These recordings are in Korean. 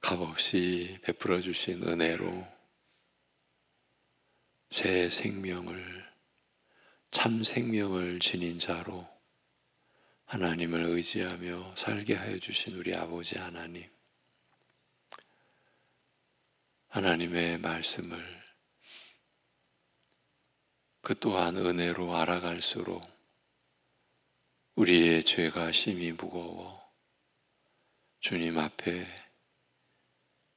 값없이 베풀어 주신 은혜로 새 생명을, 참 생명을 지닌 자로 하나님을 의지하며 살게 하여 주신 우리 아버지 하나님, 하나님의 말씀을 그 또한 은혜로 알아갈수록 우리의 죄가 심히 무거워 주님 앞에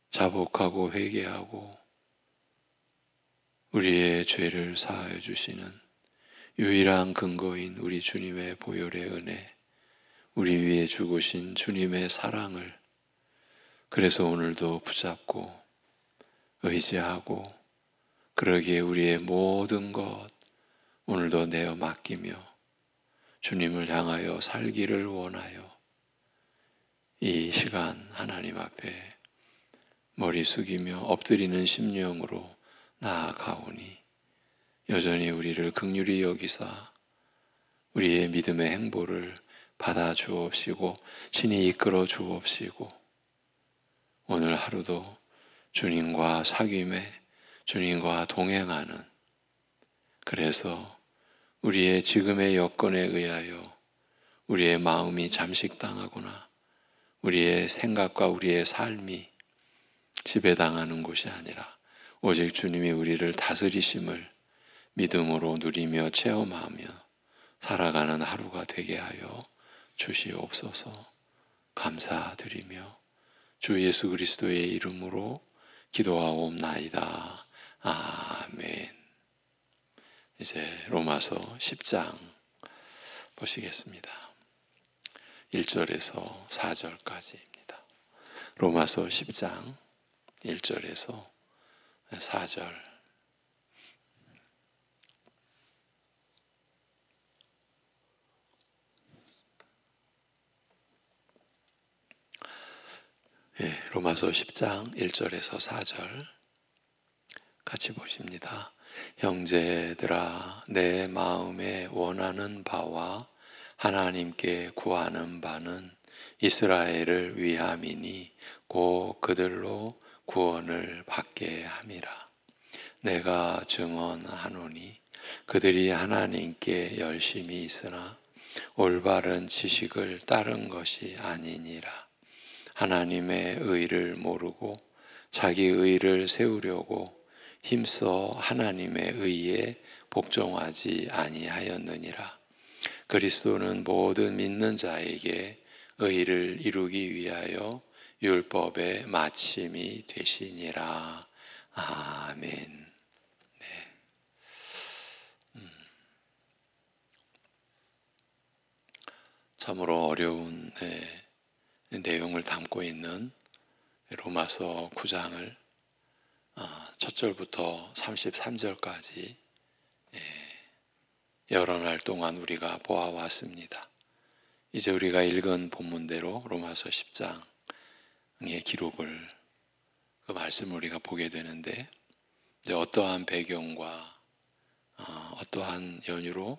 자복하고 회개하고 우리의 죄를 사하여 주시는 유일한 근거인 우리 주님의 보혈의 은혜, 우리 위에 죽으신 주님의 사랑을 그래서 오늘도 붙잡고 의지하고 그러기에 우리의 모든 것 오늘도 내어 맡기며 주님을 향하여 살기를 원하여 이 시간 하나님 앞에 머리 숙이며 엎드리는 심령으로 나아가오니 여전히 우리를 긍휼히 여기사 우리의 믿음의 행보를 받아 주옵시고 친히 이끌어 주옵시고 오늘 하루도 주님과 사귐에 주님과 동행하는, 그래서 우리의 지금의 여건에 의하여 우리의 마음이 잠식당하거나 우리의 생각과 우리의 삶이 지배당하는 곳이 아니라 오직 주님이 우리를 다스리심을 믿음으로 누리며 체험하며 살아가는 하루가 되게 하여 주시옵소서. 감사드리며 주 예수 그리스도의 이름으로 기도하옵나이다. 아멘. 이제 로마서 10장 보시겠습니다. 1절에서 4절까지입니다. 로마서 10장 1절에서 4절. 로마서 10장 1절에서 4절 같이 보십니다. 형제들아, 내 마음에 원하는 바와 하나님께 구하는 바는 이스라엘을 위함이니 곧 그들로 구원을 받게 함이라. 내가 증언하노니 그들이 하나님께 열심히 있으나 올바른 지식을 따른 것이 아니니라. 하나님의 의를 모르고 자기 의를 세우려고 힘써 하나님의 의에 복종하지 아니하였느니라. 그리스도는 모든 믿는 자에게 의를 이루기 위하여 율법의 마침이 되시니라. 아멘. 네. 참으로 어려운 내용을 담고 있는 로마서 9장을 첫 절부터 33절까지 여러 날 동안 우리가 보아왔습니다. 이제 우리가 읽은 본문대로 로마서 10장의 기록을, 그 말씀을 우리가 보게 되는데, 이제 어떠한 배경과 어떠한 연유로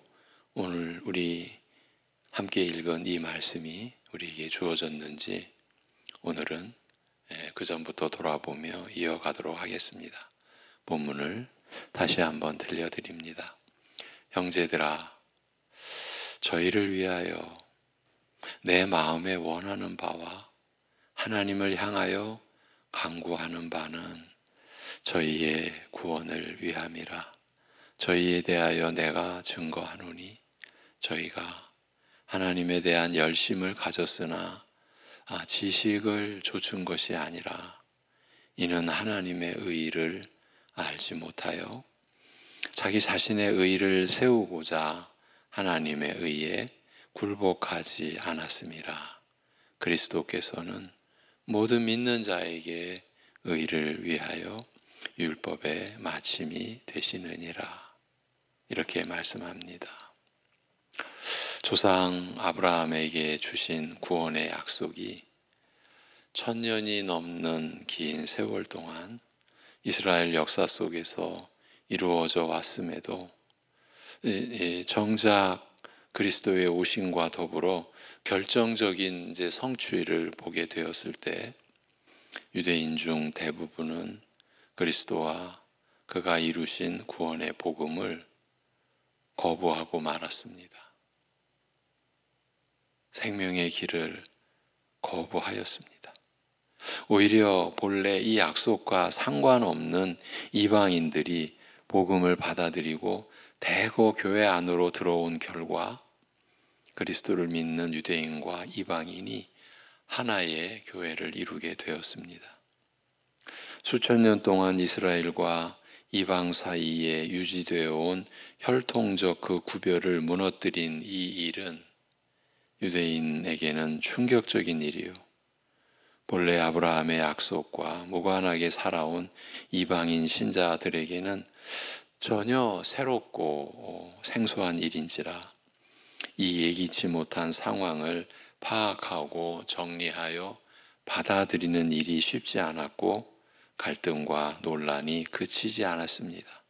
오늘 우리 함께 읽은 이 말씀이 우리에게 주어졌는지 오늘은 그 전부터 돌아보며 이어가도록 하겠습니다. 본문을 다시 한번 들려드립니다. 형제들아, 저희를 위하여 내 마음에 원하는 바와 하나님을 향하여 간구하는 바는 저희의 구원을 위함이라. 저희에 대하여 내가 증거하노니 저희가 하나님에 대한 열심을 가졌으나 지식을 좇은 것이 아니라 이는 하나님의 의를 알지 못하여 자기 자신의 의를 세우고자 하나님의 의에 굴복하지 않았음이라. 그리스도께서는 모든 믿는 자에게 의를 위하여 율법의 마침이 되시느니라. 이렇게 말씀합니다. 조상 아브라함에게 주신 구원의 약속이 1000년이 넘는 긴 세월 동안 이스라엘 역사 속에서 이루어져 왔음에도 정작 그리스도의 오심과 더불어 결정적인 성취를 보게 되었을 때 유대인 중 대부분은 그리스도와 그가 이루신 구원의 복음을 거부하고 말았습니다. 생명의 길을 거부하였습니다. 오히려 본래 이 약속과 상관없는 이방인들이 복음을 받아들이고 대거 교회 안으로 들어온 결과 그리스도를 믿는 유대인과 이방인이 하나의 교회를 이루게 되었습니다. 수천 년 동안 이스라엘과 이방 사이에 유지되어 온 혈통적 그 구별을 무너뜨린 이 일은 유대인에게는 충격적인 일이요. 본래 아브라함의 약속과 무관하게 살아온 이방인 신자들에게는 전혀 새롭고 생소한 일인지라 이 예기치 못한 상황을 파악하고 정리하여 받아들이는 일이 쉽지 않았고 갈등과 논란이 그치지 않았습니다.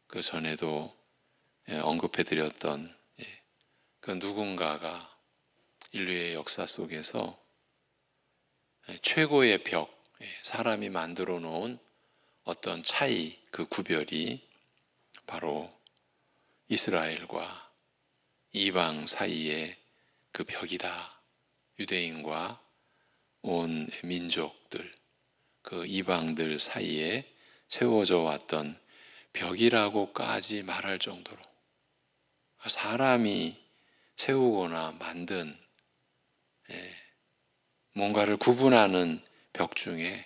그 전에도 언급해드렸던 그 누군가가 인류의 역사 속에서 최고의 벽, 사람이 만들어 놓은 어떤 차이, 그 구별이 바로 이스라엘과 이방 사이의 그 벽이다. 유대인과 온 민족들, 그 이방들 사이에 세워져 왔던 벽이라고까지 말할 정도로 사람이 세우거나 만든 뭔가를 구분하는 벽 중에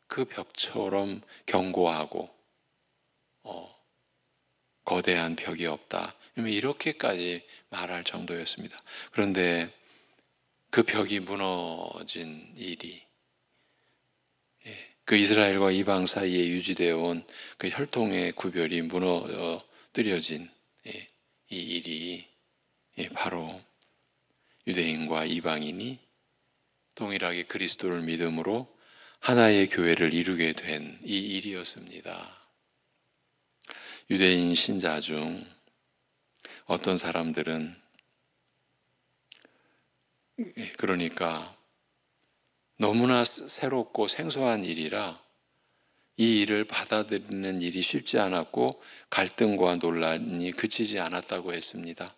그 벽처럼 견고하고 거대한 벽이 없다. 이렇게까지 말할 정도였습니다. 그런데 그 벽이 무너진 일이 그 이스라엘과 이방 사이에 유지되어 온 그 혈통의 구별이 무너뜨려진 이 일이 바로 유대인과 이방인이 동일하게 그리스도를 믿음으로 하나의 교회를 이루게 된 이 일이었습니다. 유대인 신자 중 어떤 사람들은 그러니까 너무나 새롭고 생소한 일이라 이 일을 받아들이는 일이 쉽지 않았고 갈등과 논란이 그치지 않았다고 했습니다.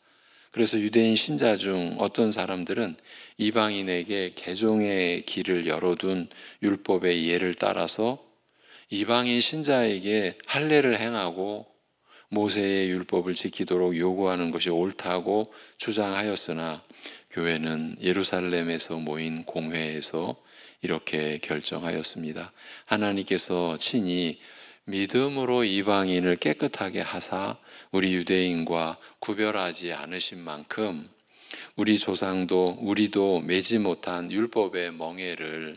그래서 유대인 신자 중 어떤 사람들은 이방인에게 개종의 길을 열어둔 율법의 예를 따라서 이방인 신자에게 할례를 행하고 모세의 율법을 지키도록 요구하는 것이 옳다고 주장하였으나 교회는 예루살렘에서 모인 공회에서 이렇게 결정하였습니다. 하나님께서 친히 믿음으로 이방인을 깨끗하게 하사 우리 유대인과 구별하지 않으신 만큼 우리 조상도 우리도 매지 못한 율법의 멍에를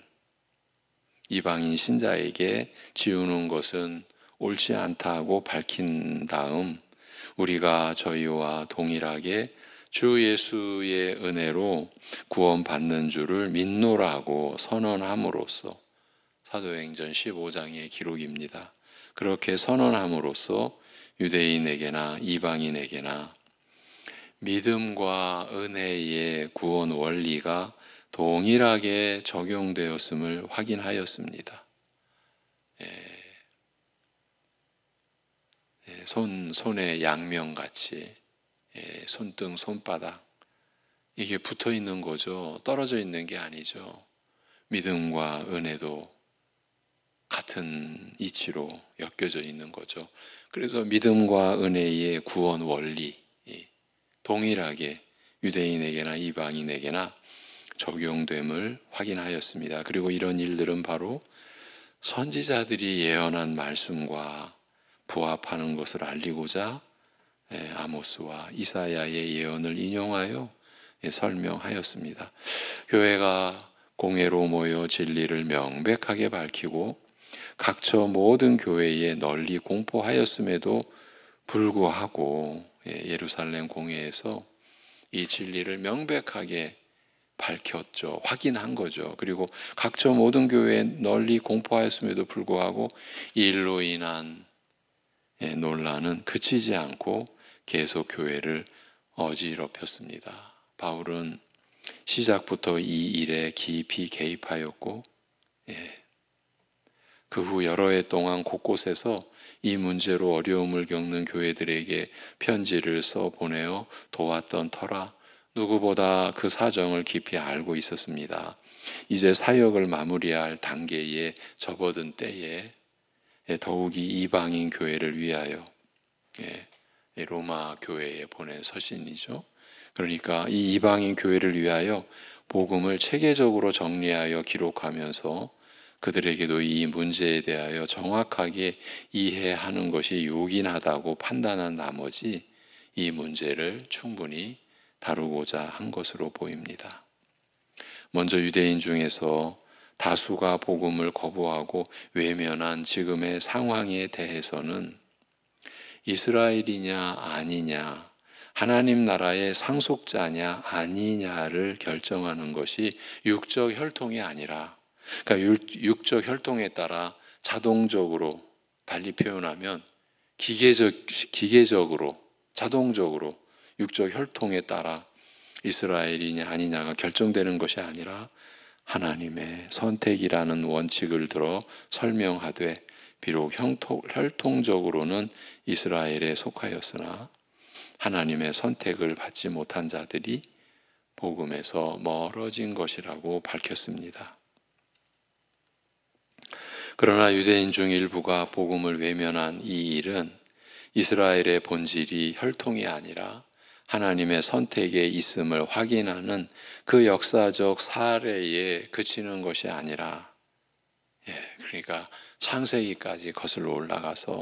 이방인 신자에게 지우는 것은 옳지 않다고 밝힌 다음 우리가 저희와 동일하게 주 예수의 은혜로 구원받는 줄을 믿노라고 선언함으로써 사도행전 15장의 기록입니다. 그렇게 선언함으로써 유대인에게나 이방인에게나 믿음과 은혜의 구원 원리가 동일하게 적용되었음을 확인하였습니다. 손의 양면같이 손등, 손바닥 이게 붙어 있는 거죠. 떨어져 있는 게 아니죠. 믿음과 은혜도 같은 이치로 엮여져 있는 거죠. 그래서 믿음과 은혜의 구원 원리 동일하게 유대인에게나 이방인에게나 적용됨을 확인하였습니다. 그리고 이런 일들은 바로 선지자들이 예언한 말씀과 부합하는 것을 알리고자 아모스와 이사야의 예언을 인용하여 설명하였습니다. 교회가 공회로 모여 진리를 명백하게 밝히고 각처 모든 교회에 널리 공포하였음에도 불구하고 예루살렘 공회에서 이 진리를 명백하게 밝혔죠. 확인한 거죠. 그리고 각처 모든 교회에 널리 공포하였음에도 불구하고 이 일로 인한 논란은 그치지 않고 계속 교회를 어지럽혔습니다. 바울은 시작부터 이 일에 깊이 개입하였고 그 후 여러 해 동안 곳곳에서 이 문제로 어려움을 겪는 교회들에게 편지를 써 보내어 도왔던 터라 누구보다 그 사정을 깊이 알고 있었습니다. 이제 사역을 마무리할 단계에 접어든 때에 더욱이 이방인 교회를 위하여 로마 교회에 보낸 서신이죠. 그러니까 이 이방인 교회를 위하여 복음을 체계적으로 정리하여 기록하면서 그들에게도 이 문제에 대하여 정확하게 이해하는 것이 요긴하다고 판단한 나머지 이 문제를 충분히 다루고자 한 것으로 보입니다. 먼저 유대인 중에서 다수가 복음을 거부하고 외면한 지금의 상황에 대해서는 이스라엘이냐 아니냐, 하나님 나라의 상속자냐 아니냐를 결정하는 것이 육적 혈통이 아니라, 그러니까 육적 혈통에 따라 자동적으로, 달리 표현하면 기계적으로 자동적으로 육적 혈통에 따라 이스라엘이냐 아니냐가 결정되는 것이 아니라 하나님의 선택이라는 원칙을 들어 설명하되, 비록 혈통적으로는 이스라엘에 속하였으나 하나님의 선택을 받지 못한 자들이 복음에서 멀어진 것이라고 밝혔습니다. 그러나 유대인 중 일부가 복음을 외면한 이 일은 이스라엘의 본질이 혈통이 아니라 하나님의 선택에 있음을 확인하는 그 역사적 사례에 그치는 것이 아니라, 그러니까 창세기까지 거슬러 올라가서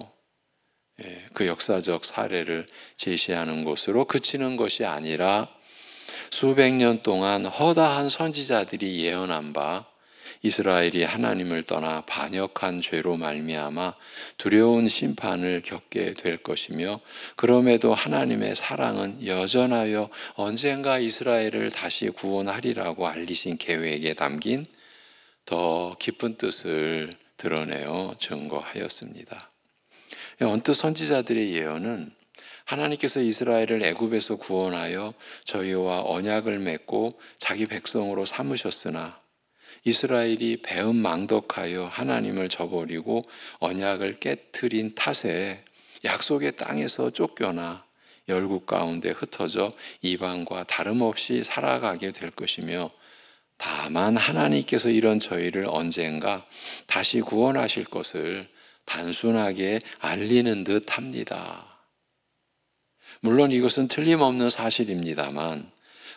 그 역사적 사례를 제시하는 것으로 그치는 것이 아니라 수백 년 동안 허다한 선지자들이 예언한 바 이스라엘이 하나님을 떠나 반역한 죄로 말미암아 두려운 심판을 겪게 될 것이며, 그럼에도 하나님의 사랑은 여전하여 언젠가 이스라엘을 다시 구원하리라고 알리신 계획에 담긴 더 깊은 뜻을 드러내어 증거하였습니다. 언뜻 선지자들의 예언은 하나님께서 이스라엘을 애굽에서 구원하여 저희와 언약을 맺고 자기 백성으로 삼으셨으나 이스라엘이 배은망덕하여 하나님을 저버리고 언약을 깨트린 탓에 약속의 땅에서 쫓겨나 열국 가운데 흩어져 이방과 다름없이 살아가게 될 것이며, 다만 하나님께서 이런 저희를 언젠가 다시 구원하실 것을 단순하게 알리는 듯 합니다. 물론 이것은 틀림없는 사실입니다만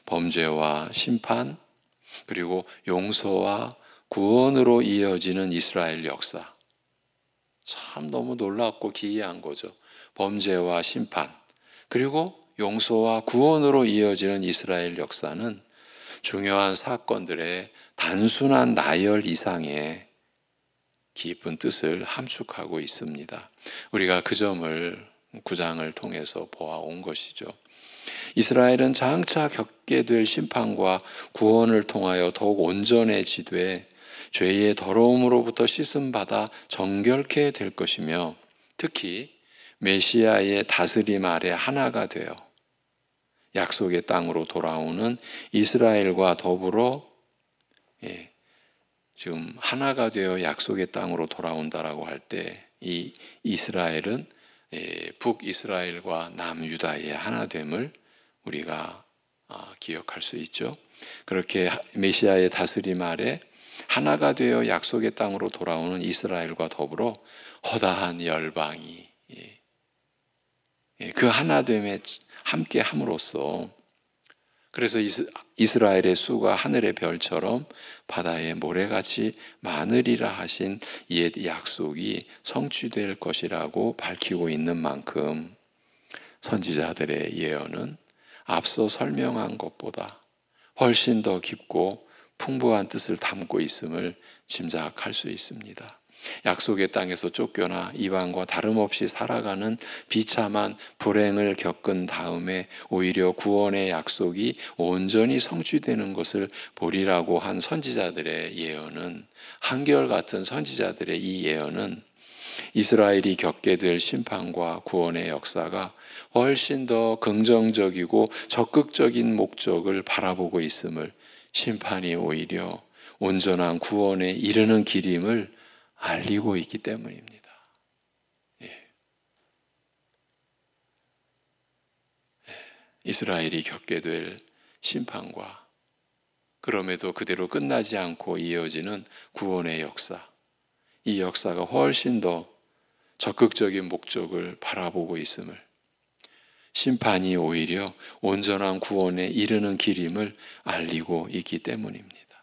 범죄와 심판, 그리고 용서와 구원으로 이어지는 이스라엘 역사, 참 너무 놀랍고 기이한 거죠. 범죄와 심판, 그리고 용서와 구원으로 이어지는 이스라엘 역사는 중요한 사건들의 단순한 나열 이상의 깊은 뜻을 함축하고 있습니다. 우리가 그 점을 9장을 통해서 보아온 것이죠. 이스라엘은 장차 겪게 될 심판과 구원을 통하여 더욱 온전해지되 죄의 더러움으로부터 씻음받아 정결케 될 것이며, 특히 메시아의 다스림 아래 하나가 되어 약속의 땅으로 돌아오는 이스라엘과 더불어 지금 하나가 되어 약속의 땅으로 돌아온다라고 할 때 이 이스라엘은 북이스라엘과 남유다의 하나됨을 우리가 기억할 수 있죠. 그렇게 메시아의 다스림 아래 하나가 되어 약속의 땅으로 돌아오는 이스라엘과 더불어 허다한 열방이 그 하나됨에 함께 함으로써, 그래서 이스라엘의 수가 하늘의 별처럼 바다의 모래같이 많으리라 하신 옛 약속이 성취될 것이라고 밝히고 있는 만큼 선지자들의 예언은 앞서 설명한 것보다 훨씬 더 깊고 풍부한 뜻을 담고 있음을 짐작할 수 있습니다. 약속의 땅에서 쫓겨나 이방과 다름없이 살아가는 비참한 불행을 겪은 다음에 오히려 구원의 약속이 온전히 성취되는 것을 보리라고 한 선지자들의 예언은, 한결같은 선지자들의 이 예언은 이스라엘이 겪게 될 심판과 구원의 역사가 훨씬 더 긍정적이고 적극적인 목적을 바라보고 있음을, 심판이 오히려 온전한 구원에 이르는 길임을 알리고 있기 때문입니다. 예. 이스라엘이 겪게 될 심판과 그럼에도 그대로 끝나지 않고 이어지는 구원의 역사, 이 역사가 훨씬 더 적극적인 목적을 바라보고 있음을, 심판이 오히려 온전한 구원에 이르는 길임을 알리고 있기 때문입니다.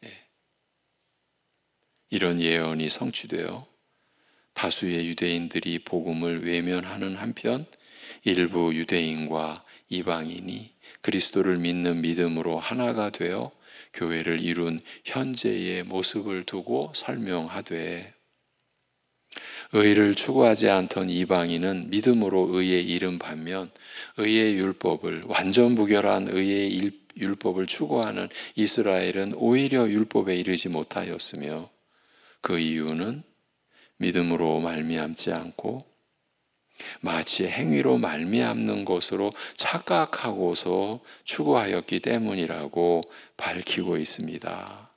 예. 이런 예언이 성취되어 다수의 유대인들이 복음을 외면하는 한편 일부 유대인과 이방인이 그리스도를 믿는 믿음으로 하나가 되어 교회를 이룬 현재의 모습을 두고 설명하되, 의를 추구하지 않던 이방인은 믿음으로 의에 이른 반면 의의 율법을, 완전 부결한 의의 율법을 추구하는 이스라엘은 오히려 율법에 이르지 못하였으며, 그 이유는 믿음으로 말미암지 않고 마치 행위로 말미암는 것으로 착각하고서 추구하였기 때문이라고 밝히고 있습니다.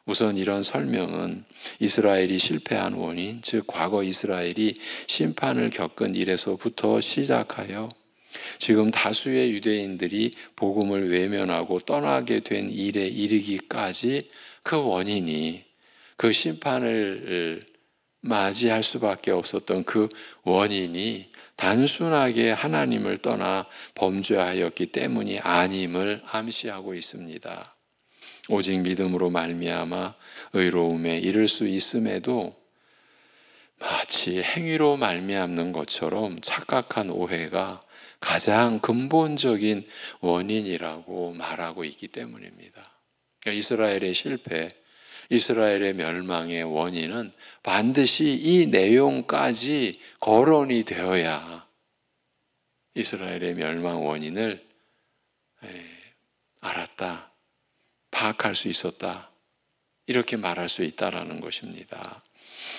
우선 이런 설명은 이스라엘이 실패한 원인, 즉 과거 이스라엘이 심판을 겪은 일에서부터 시작하여 지금 다수의 유대인들이 복음을 외면하고 떠나게 된 일에 이르기까지 그 원인이, 그 심판을 맞이할 수밖에 없었던 그 원인이 단순하게 하나님을 떠나 범죄하였기 때문이 아님을 암시하고 있습니다. 오직 믿음으로 말미암아 의로움에 이를 수 있음에도 마치 행위로 말미암는 것처럼 착각한 오해가 가장 근본적인 원인이라고 말하고 있기 때문입니다. 그러니까 이스라엘의 실패, 이스라엘의 멸망의 원인은 반드시 이 내용까지 거론이 되어야 이스라엘의 멸망 원인을 알았다, 파악할 수 있었다, 이렇게 말할 수 있다라는 것입니다.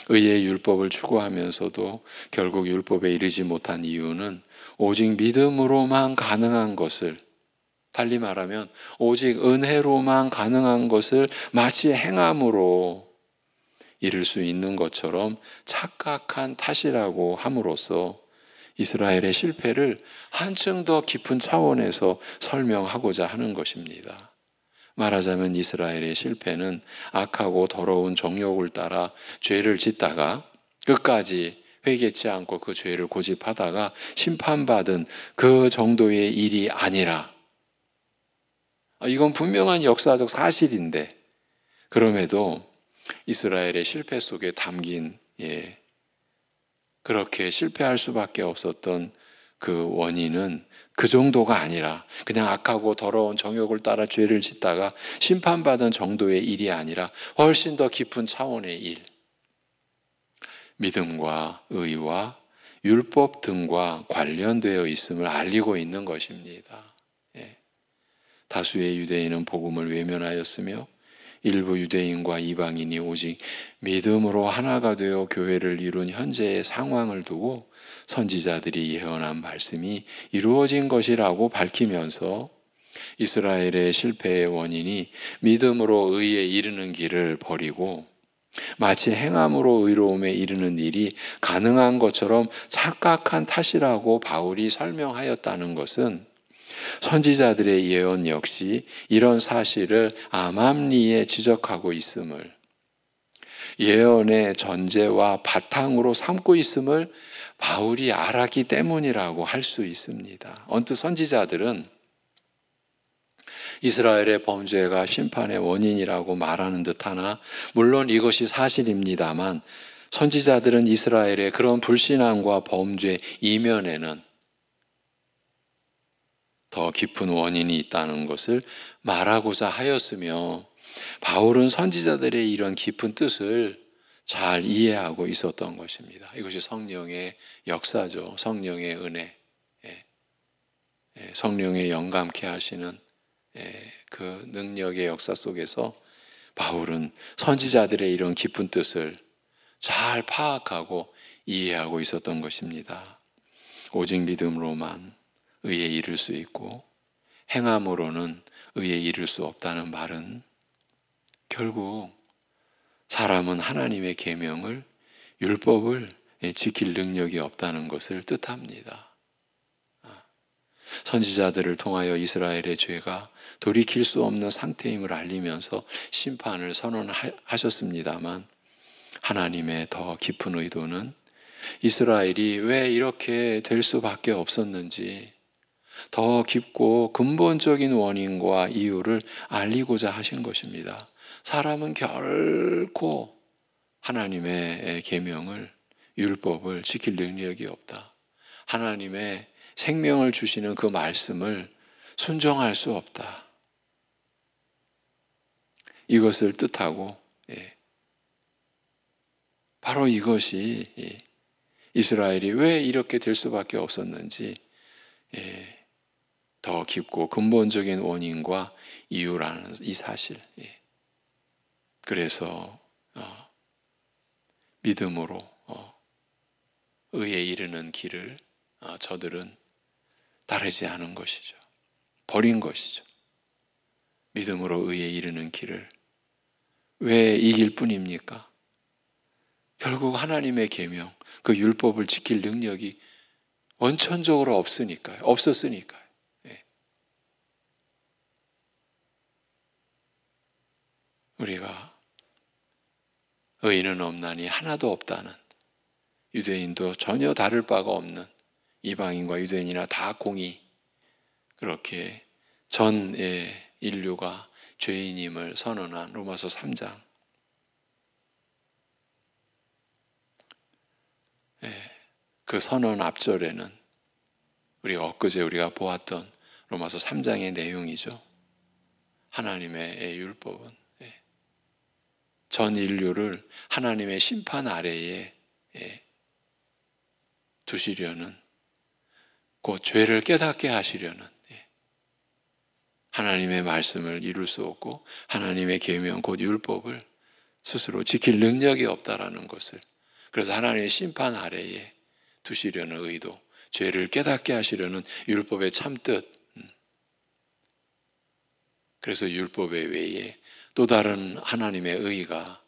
의의 율법을 추구하면서도 결국 율법에 이르지 못한 이유는 오직 믿음으로만 가능한 것을, 달리 말하면 오직 은혜로만 가능한 것을 마치 행함으로 이룰 수 있는 것처럼 착각한 탓이라고 함으로써 이스라엘의 실패를 한층 더 깊은 차원에서 설명하고자 하는 것입니다. 말하자면 이스라엘의 실패는 악하고 더러운 정욕을 따라 죄를 짓다가 끝까지 회개치 않고 그 죄를 고집하다가 심판받은 그 정도의 일이 아니라, 이건 분명한 역사적 사실인데 그럼에도 이스라엘의 실패 속에 담긴 그렇게 실패할 수밖에 없었던 그 원인은 그 정도가 아니라, 그냥 악하고 더러운 정욕을 따라 죄를 짓다가 심판받은 정도의 일이 아니라 훨씬 더 깊은 차원의 일, 믿음과 의와 율법 등과 관련되어 있음을 알리고 있는 것입니다. 다수의 유대인은 복음을 외면하였으며 일부 유대인과 이방인이 오직 믿음으로 하나가 되어 교회를 이룬 현재의 상황을 두고 선지자들이 예언한 말씀이 이루어진 것이라고 밝히면서 이스라엘의 실패의 원인이 믿음으로 의에 이르는 길을 버리고 마치 행함으로 의로움에 이르는 일이 가능한 것처럼 착각한 탓이라고 바울이 설명하였다는 것은 선지자들의 예언 역시 이런 사실을 암암리에 지적하고 있음을, 예언의 전제와 바탕으로 삼고 있음을 바울이 알았기 때문이라고 할 수 있습니다. 언뜻 선지자들은 이스라엘의 범죄가 심판의 원인이라고 말하는 듯하나 물론 이것이 사실입니다만, 선지자들은 이스라엘의 그런 불신앙과 범죄 이면에는 더 깊은 원인이 있다는 것을 말하고자 하였으며, 바울은 선지자들의 이런 깊은 뜻을 잘 이해하고 있었던 것입니다. 이것이 성령의 역사죠. 성령의 은혜, 성령의 영감케 하시는 그 능력의 역사 속에서 바울은 선지자들의 이런 깊은 뜻을 잘 파악하고 이해하고 있었던 것입니다. 오직 믿음으로만 의에 이를 수 있고 행함으로는 의에 이를 수 없다는 말은 결국 사람은 하나님의 계명을, 율법을 지킬 능력이 없다는 것을 뜻합니다. 선지자들을 통하여 이스라엘의 죄가 돌이킬 수 없는 상태임을 알리면서 심판을 선언하셨습니다만, 하나님의 더 깊은 의도는 이스라엘이 왜 이렇게 될 수밖에 없었는지 더 깊고 근본적인 원인과 이유를 알리고자 하신 것입니다. 사람은 결코 하나님의 계명을, 율법을 지킬 능력이 없다. 하나님의 생명을 주시는 그 말씀을 순종할 수 없다. 이것을 뜻하고, 바로 이것이 이스라엘이 왜 이렇게 될 수밖에 없었는지 더 깊고 근본적인 원인과 이유라는 이 사실. 그래서 믿음으로 의에 이르는 길을 저들은 따르지 않은 것이죠. 버린 것이죠. 믿음으로 의에 이르는 길을. 왜 이 길뿐입니까? 결국 하나님의 계명, 그 율법을 지킬 능력이 원천적으로 없었으니까요. 우리가 의인은 없나니 하나도 없다는, 유대인도 전혀 다를 바가 없는, 이방인과 유대인이나 다 공이 그렇게 전 인류가 죄인임을 선언한 로마서 3장. 그 선언 앞절에는 엊그제 우리가 보았던 로마서 3장의 내용이죠. 하나님의 율법은 전 인류를 하나님의 심판 아래에 두시려는, 곧 죄를 깨닫게 하시려는, 하나님의 말씀을 이룰 수 없고 하나님의 계명 곧 율법을 스스로 지킬 능력이 없다라는 것을, 그래서 하나님의 심판 아래에 두시려는 의도, 죄를 깨닫게 하시려는 율법의 참뜻. 그래서 율법의 외에 또 다른 하나님의 의가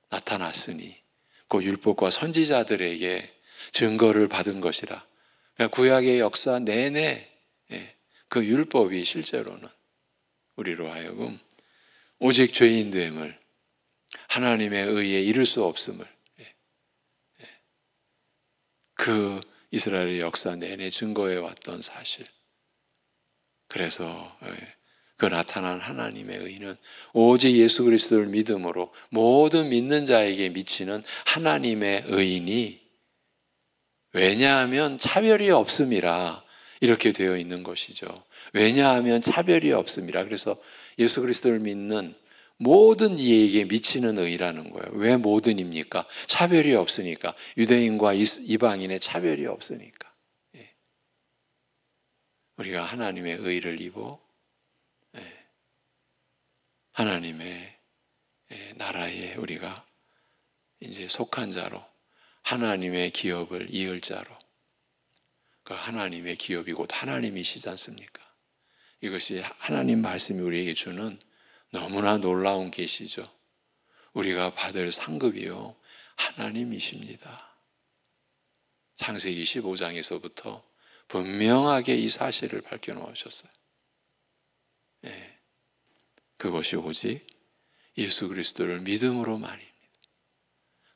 나타났으니 그 율법과 선지자들에게 증거를 받은 것이라. 구약의 역사 내내 그 율법이 실제로는 우리로 하여금 오직 죄인됨을, 하나님의 의에 이를 수 없음을, 그 이스라엘의 역사 내내 증거해 왔던 사실. 그래서 그 나타난 하나님의 의는 오직 예수 그리스도를 믿음으로 모든 믿는 자에게 미치는 하나님의 의인이, 왜냐하면 차별이 없음이라 이렇게 되어 있는 것이죠. 왜냐하면 차별이 없음이라. 그래서 예수 그리스도를 믿는 모든 이에게 미치는 의라는 거예요. 왜 모든입니까? 차별이 없으니까. 유대인과 이방인의 차별이 없으니까. 우리가 하나님의 의를 입어 하나님의 나라에 우리가 이제 속한 자로, 하나님의 기업을 이을 자로, 그 하나님의 기업이 곧 하나님이시지 않습니까? 이것이 하나님 말씀이 우리에게 주는 너무나 놀라운 계시죠. 우리가 받을 상급이요 하나님이십니다. 창세기 15장에서부터 분명하게 이 사실을 밝혀놓으셨어요. 그것이 오직 예수 그리스도를 믿음으로만입니다.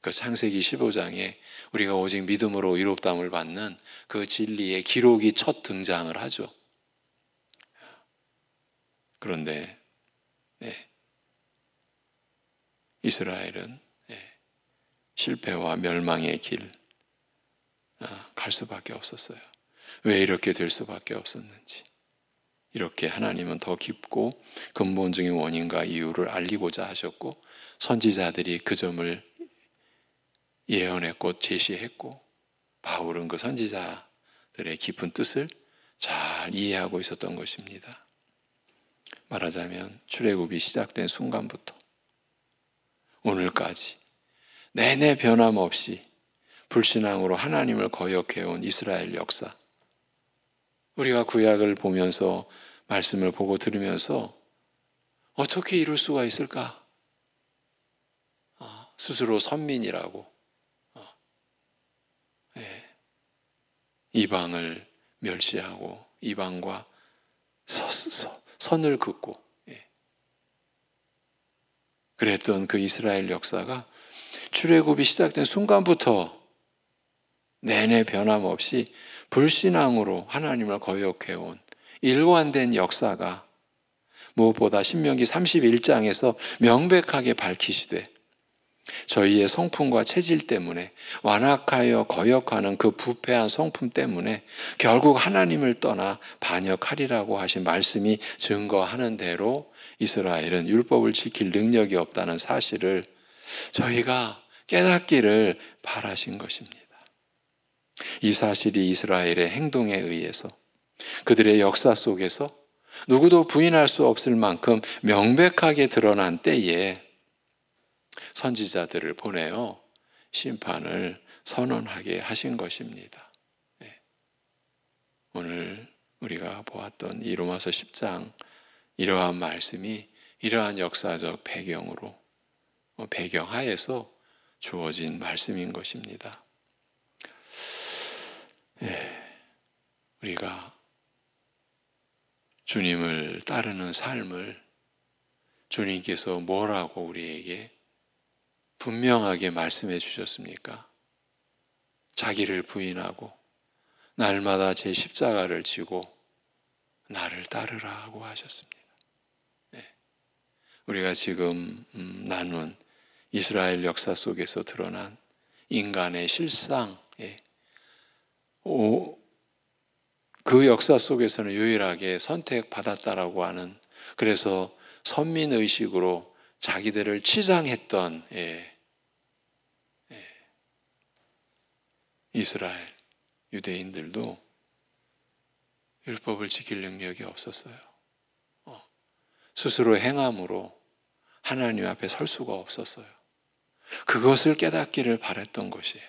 그 창세기 15장에 우리가 오직 믿음으로 의롭다함을 받는 그 진리의 기록이 첫 등장을 하죠. 그런데 이스라엘은 실패와 멸망의 길 갈 수밖에 없었어요. 왜 이렇게 될 수밖에 없었는지, 이렇게 하나님은 더 깊고 근본적인 원인과 이유를 알리고자 하셨고, 선지자들이 그 점을 예언했고 제시했고, 바울은 그 선지자들의 깊은 뜻을 잘 이해하고 있었던 것입니다. 말하자면 출애굽이 시작된 순간부터 오늘까지 내내 변함없이 불신앙으로 하나님을 거역해온 이스라엘 역사, 우리가 구약을 보면서 말씀을 보고 들으면서 어떻게 이룰 수가 있을까? 스스로 선민이라고 이방을 멸시하고 이방과 선을 긋고 그랬던 그 이스라엘 역사가 출애굽이 시작된 순간부터 내내 변함없이 불신앙으로 하나님을 거역해온 일관된 역사가 무엇보다 신명기 31장에서 명백하게 밝히시되 저희의 성품과 체질 때문에 완악하여 거역하는 그 부패한 성품 때문에 결국 하나님을 떠나 반역하리라고 하신 말씀이 증거하는 대로 이스라엘은 율법을 지킬 능력이 없다는 사실을 저희가 깨닫기를 바라신 것입니다. 이 사실이 이스라엘의 행동에 의해서 그들의 역사 속에서 누구도 부인할 수 없을 만큼 명백하게 드러난 때에 선지자들을 보내어 심판을 선언하게 하신 것입니다. 오늘 우리가 보았던 이 로마서 10장 이러한 말씀이 이러한 역사적 배경하에서 주어진 말씀인 것입니다. 우리가 주님을 따르는 삶을 주님께서 뭐라고 우리에게 분명하게 말씀해 주셨습니까? 자기를 부인하고 날마다 제 십자가를 지고 나를 따르라고 하셨습니다. 우리가 지금 나눈 이스라엘 역사 속에서 드러난 인간의 실상, 그 역사 속에서는 유일하게 선택받았다라고 하는, 그래서 선민의식으로 자기들을 치장했던 이스라엘 유대인들도 율법을 지킬 능력이 없었어요. 스스로 행함으로 하나님 앞에 설 수가 없었어요. 그것을 깨닫기를 바랬던 것이에요.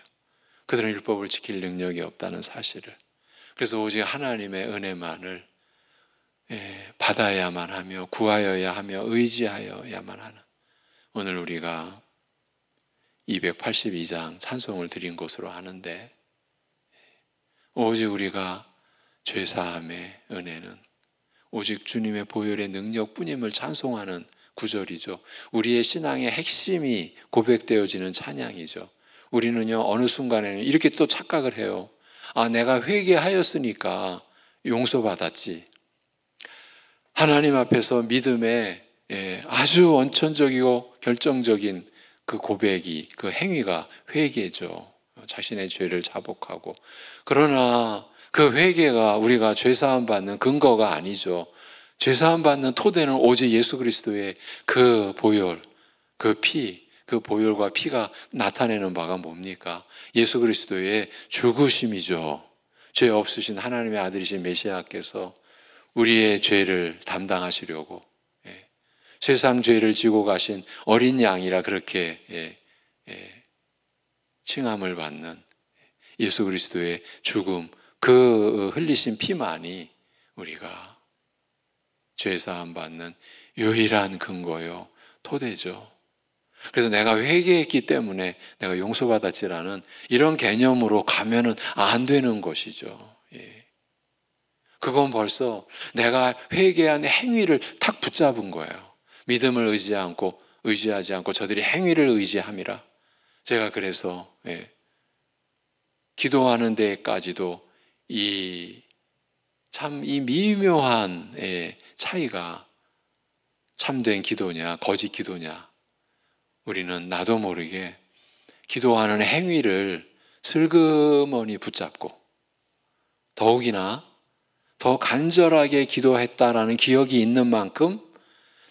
그들은 율법을 지킬 능력이 없다는 사실을. 그래서 오직 하나님의 은혜만을 받아야만 하며 구하여야 하며 의지하여야만 하는, 오늘 우리가 282장 찬송을 드린 것으로 아는데, 오직 우리가 죄사함의 은혜는 오직 주님의 보혈의 능력뿐임을 찬송하는 구절이죠. 우리의 신앙의 핵심이 고백되어지는 찬양이죠. 우리는요, 어느 순간에는 이렇게 또 착각을 해요. 내가 회개하였으니까 용서받았지. 하나님 앞에서 믿음의 아주 원천적이고 결정적인 그 고백이, 그 행위가 회개죠. 자신의 죄를 자복하고. 그러나 그 회개가 우리가 죄사함 받는 근거가 아니죠. 죄사함 받는 토대는 오직 예수 그리스도의 그 보혈, 그 피, 그 보혈과 피가 나타내는 바가 뭡니까? 예수 그리스도의 죽으심이죠. 죄 없으신 하나님의 아들이신 메시아께서 우리의 죄를 담당하시려고 세상 죄를 지고 가신 어린 양이라 그렇게 칭함을 받는 예수 그리스도의 죽음, 그 흘리신 피만이 우리가 죄사함 받는 유일한 근거요, 토대죠. 그래서 내가 회개했기 때문에 내가 용서받았지라는 이런 개념으로 가면은 안 되는 것이죠. 그건 벌써 내가 회개한 행위를 탁 붙잡은 거예요. 믿음을 의지하지 않고 저들이 행위를 의지함이라. 제가 그래서 기도하는 데까지도 이 미묘한 차이가 참된 기도냐 거짓 기도냐, 우리는 나도 모르게 기도하는 행위를 슬그머니 붙잡고 더욱이나 더 간절하게 기도했다라는 기억이 있는 만큼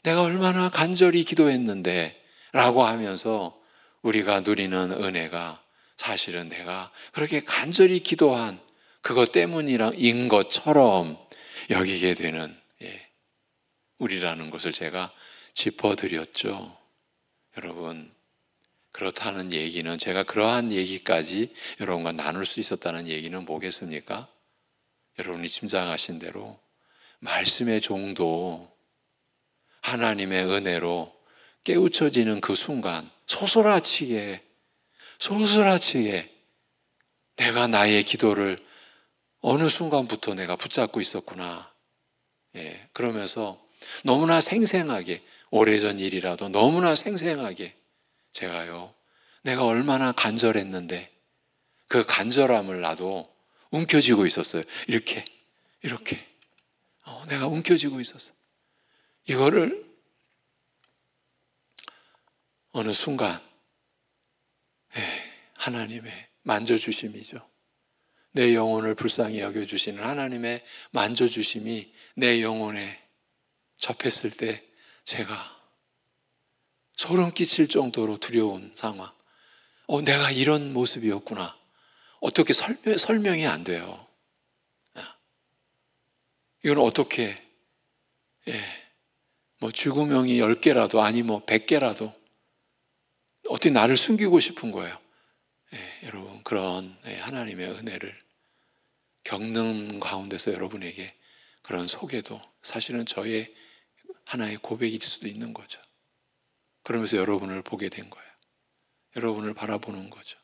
내가 얼마나 간절히 기도했는데 라고 하면서 우리가 누리는 은혜가 사실은 내가 그렇게 간절히 기도한 그것 때문인 것처럼 여기게 되는 우리라는 것을 제가 짚어드렸죠. 여러분, 그렇다는 얘기는, 제가 그러한 얘기까지 여러분과 나눌 수 있었다는 얘기는 뭐겠습니까? 여러분이 짐작하신 대로 말씀의 종도 하나님의 은혜로 깨우쳐지는 그 순간 소스라치게 내가 나의 기도를 어느 순간부터 내가 붙잡고 있었구나. 그러면서 너무나 생생하게, 오래전 일이라도 너무나 생생하게 제가요, 내가 얼마나 간절했는데 그 간절함을 나도 움켜쥐고 있었어요. 이렇게 내가 움켜쥐고 있었어. 이거를 어느 순간 하나님의 만져주심이죠. 내 영혼을 불쌍히 여겨주시는 하나님의 만져주심이 내 영혼에 접했을 때 제가 소름 끼칠 정도로 두려운 상황. 내가 이런 모습이었구나. 어떻게 설명이 안 돼요. 이건 어떻게, 뭐 쥐구멍이 10개라도 아니 뭐 100개라도 어떻게 나를 숨기고 싶은 거예요. 여러분, 그런 하나님의 은혜를 겪는 가운데서 여러분에게 그런 소개도 사실은 저의 하나의 고백일 수도 있는 거죠. 그러면서 여러분을 보게 된 거예요. 여러분을 바라보는 거죠.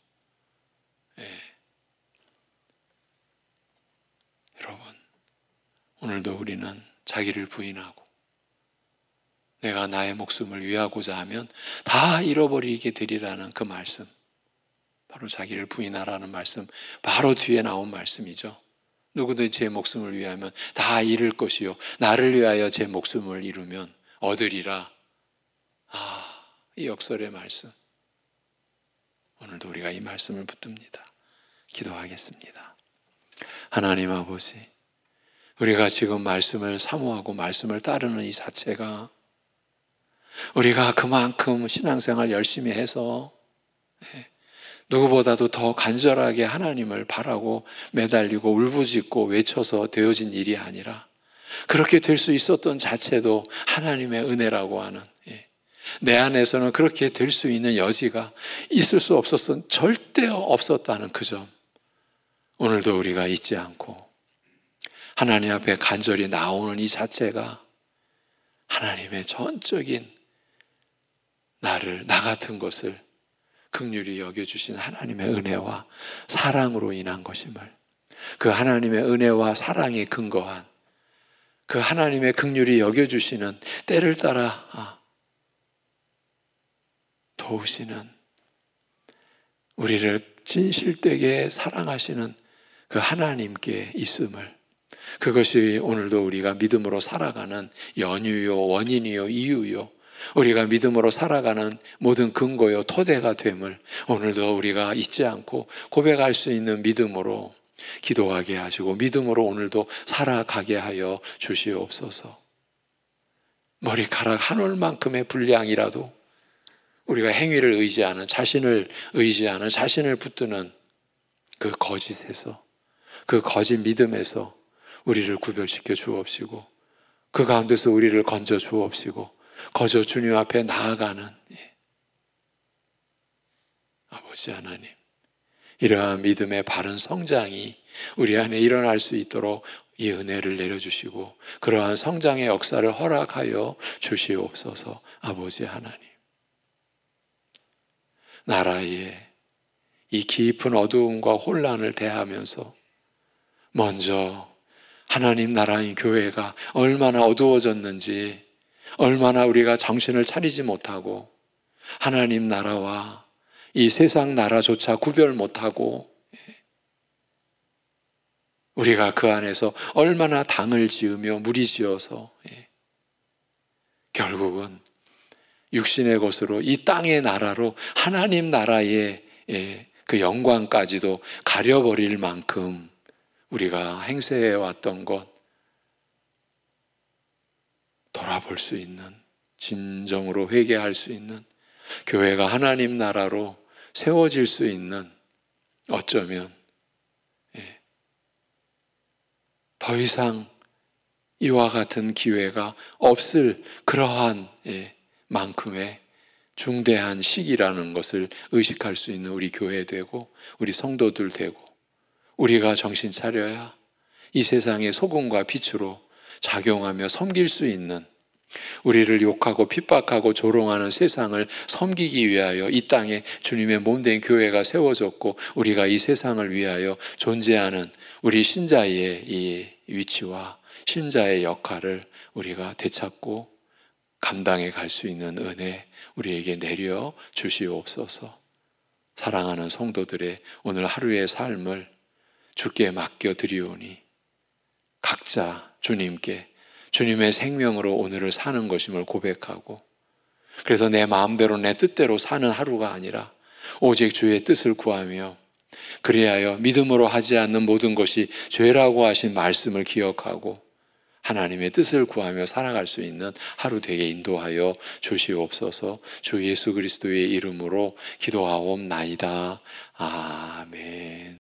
여러분, 오늘도 우리는 자기를 부인하고 내가 나의 목숨을 위하고자 하면 다 잃어버리게 되리라는 그 말씀, 바로 자기를 부인하라는 말씀, 바로 뒤에 나온 말씀이죠. 누구든지 제 목숨을 위하면 다 잃을 것이요 나를 위하여 제 목숨을 잃으면 얻으리라. 이 역설의 말씀, 오늘도 우리가 이 말씀을 붙듭니다. 기도하겠습니다. 하나님 아버지, 우리가 지금 말씀을 사모하고 말씀을 따르는 이 자체가 우리가 그만큼 신앙생활 열심히 해서 누구보다도 더 간절하게 하나님을 바라고 매달리고 울부짖고 외쳐서 되어진 일이 아니라 그렇게 될 수 있었던 자체도 하나님의 은혜라고 하는, 내 안에서는 그렇게 될 수 있는 여지가 있을 수 없었던, 절대 없었다는 그 점, 오늘도 우리가 잊지 않고 하나님 앞에 간절히 나오는 이 자체가 하나님의 전적인 나 같은 것을 긍휼히 여겨주신 하나님의 은혜와 사랑으로 인한 것임을, 그 하나님의 은혜와 사랑에 근거한 그 하나님의 긍휼히 여겨주시는, 때를 따라 도우시는, 우리를 진실되게 사랑하시는 그 하나님께 있음을, 그것이 오늘도 우리가 믿음으로 살아가는 연유요, 원인이요, 이유요, 우리가 믿음으로 살아가는 모든 근거요, 토대가 됨을 오늘도 우리가 잊지 않고 고백할 수 있는 믿음으로 기도하게 하시고 믿음으로 오늘도 살아가게 하여 주시옵소서. 머리카락 한 올만큼의 분량이라도 우리가 행위를 의지하는, 자신을 의지하는, 자신을 붙드는 그 거짓에서, 그 거짓 믿음에서 우리를 구별시켜 주옵시고 그 가운데서 우리를 건져 주옵시고 거저 주님 앞에 나아가는 아버지 하나님, 이러한 믿음의 바른 성장이 우리 안에 일어날 수 있도록 이 은혜를 내려주시고 그러한 성장의 역사를 허락하여 주시옵소서. 아버지 하나님, 나라의 이 깊은 어두움과 혼란을 대하면서 먼저 하나님 나라인 교회가 얼마나 어두워졌는지, 얼마나 우리가 정신을 차리지 못하고 하나님 나라와 이 세상 나라조차 구별 못하고 우리가 그 안에서 얼마나 당을 지으며 무리지어서 결국은 육신의 것으로 이 땅의 나라로 하나님 나라의 그 영광까지도 가려버릴 만큼 우리가 행세해왔던 것 돌아볼 수 있는, 진정으로 회개할 수 있는, 교회가 하나님 나라로 세워질 수 있는, 어쩌면 더 이상 이와 같은 기회가 없을 그러한 만큼의 중대한 시기라는 것을 의식할 수 있는 우리 교회 되고 우리 성도들 되고, 우리가 정신 차려야 이 세상의 소금과 빛으로 작용하며 섬길 수 있는, 우리를 욕하고 핍박하고 조롱하는 세상을 섬기기 위하여 이 땅에 주님의 몸된 교회가 세워졌고, 우리가 이 세상을 위하여 존재하는 우리 신자의 이 위치와 신자의 역할을 우리가 되찾고 감당해 갈 수 있는 은혜 우리에게 내려 주시옵소서. 사랑하는 성도들의 오늘 하루의 삶을 주께 맡겨 드리오니 각자 주님께 주님의 생명으로 오늘을 사는 것임을 고백하고, 그래서 내 마음대로 내 뜻대로 사는 하루가 아니라 오직 주의 뜻을 구하며, 그리하여 믿음으로 하지 않는 모든 것이 죄라고 하신 말씀을 기억하고 하나님의 뜻을 구하며 살아갈 수 있는 하루 되게 인도하여 주시옵소서. 주 예수 그리스도의 이름으로 기도하옵나이다. 아멘.